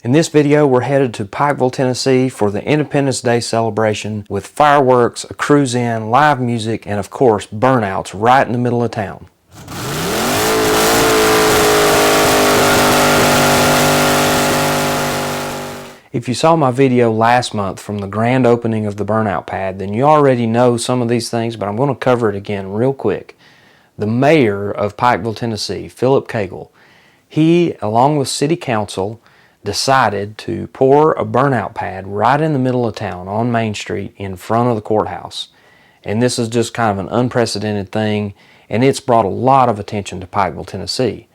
In this video, we're headed to Pikeville, Tennessee for the Independence Day celebration with fireworks, a cruise-in, live music, and of course, Burnouts right in the middle of town. If you saw my video last month from the grand opening of the Burnout pad, then you already know some of these things, but I'm going to cover it again real quick. The mayor of Pikeville, Tennessee, Philip Cagle, he, along with city council, decided to pour a Burnout pad right in the middle of town on Main Street in front of the courthouse. And this is just kind of an unprecedented thing, and it's brought a lot of attention to Pikeville, Tennessee.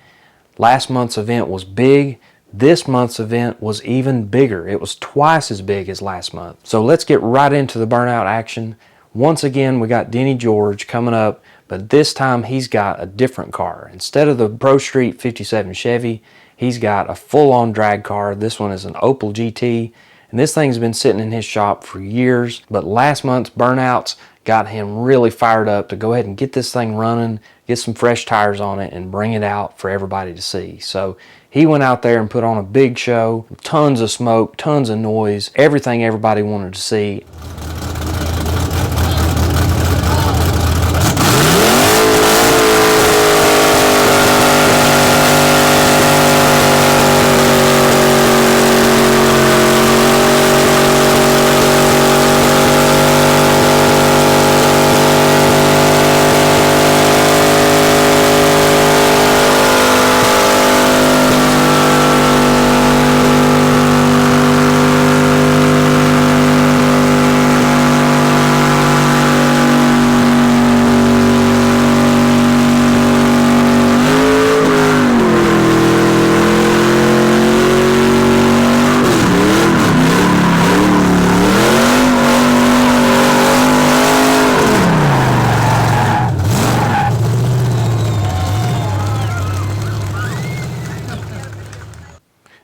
Last month's event was big. This month's event was even bigger. It was twice as big as last month. So let's get right into the Burnout action. Once again, we got Denny George coming up, but this time he's got a different car. Instead of the Pro Street 57 Chevy, he's got a full-on drag car. This one is an Opel GT, and this thing's been sitting in his shop for years, but last month's Burnouts got him really fired up to go ahead and get this thing running, get some fresh tires on it, and bring it out for everybody to see. So he went out there and put on a big show, tons of smoke, tons of noise, everything everybody wanted to see.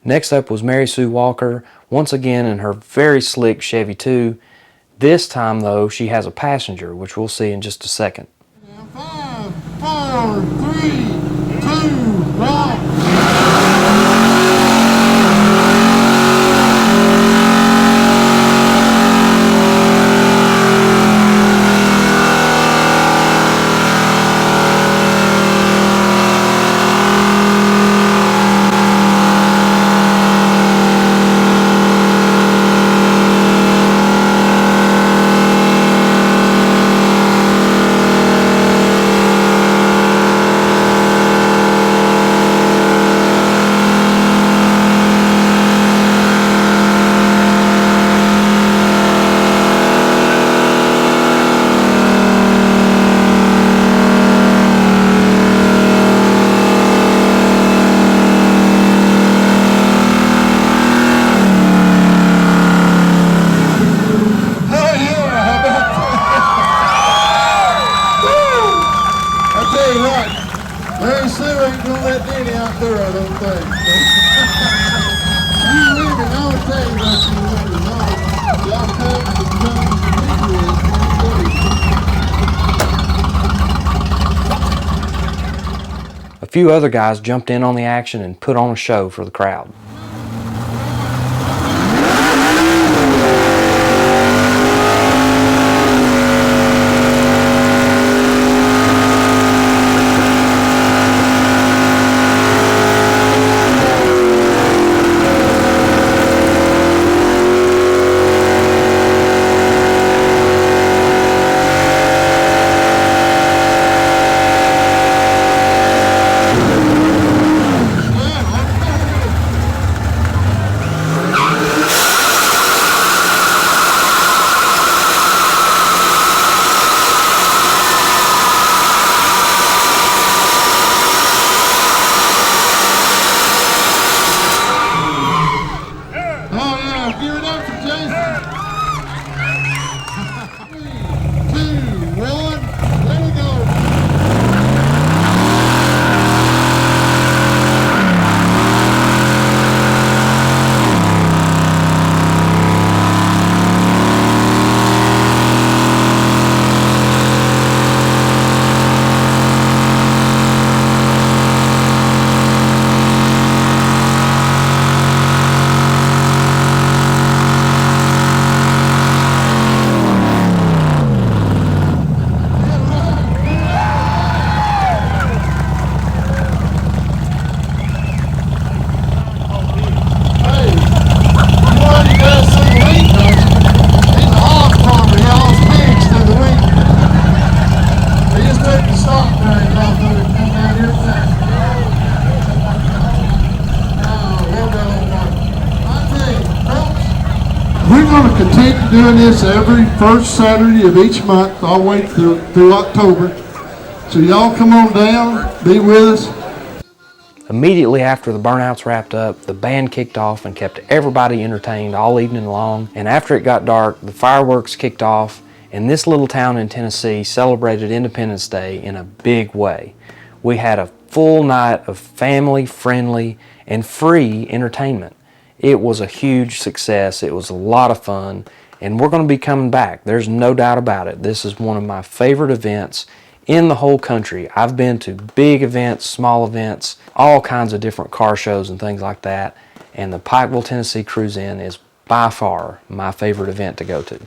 Next up was Mary Sue Walker, once again in her very slick Chevy 2. This time though, she has a passenger, which we'll see in just a second. 5, 4, 3, 2, 1. Mary Sue ain't gonna let Denny out there, I don't think. You women, I will tell you about you women. Y'all come to A few other guys jumped in on the action and put on a show for the crowd. We're going to continue doing this every first Saturday of each month, all the way through October. So y'all come on down, be with us. Immediately after the Burnouts wrapped up, the band kicked off and kept everybody entertained all evening long. And after it got dark, the fireworks kicked off, and this little town in Tennessee celebrated Independence Day in a big way. We had a full night of family-friendly and free entertainment. It was a huge success. It was a lot of fun, and we're going to be coming back. There's no doubt about it. This is one of my favorite events in the whole country. I've been to big events, small events, all kinds of different car shows and things like that, and the Pikeville, Tennessee Cruise In is by far my favorite event to go to.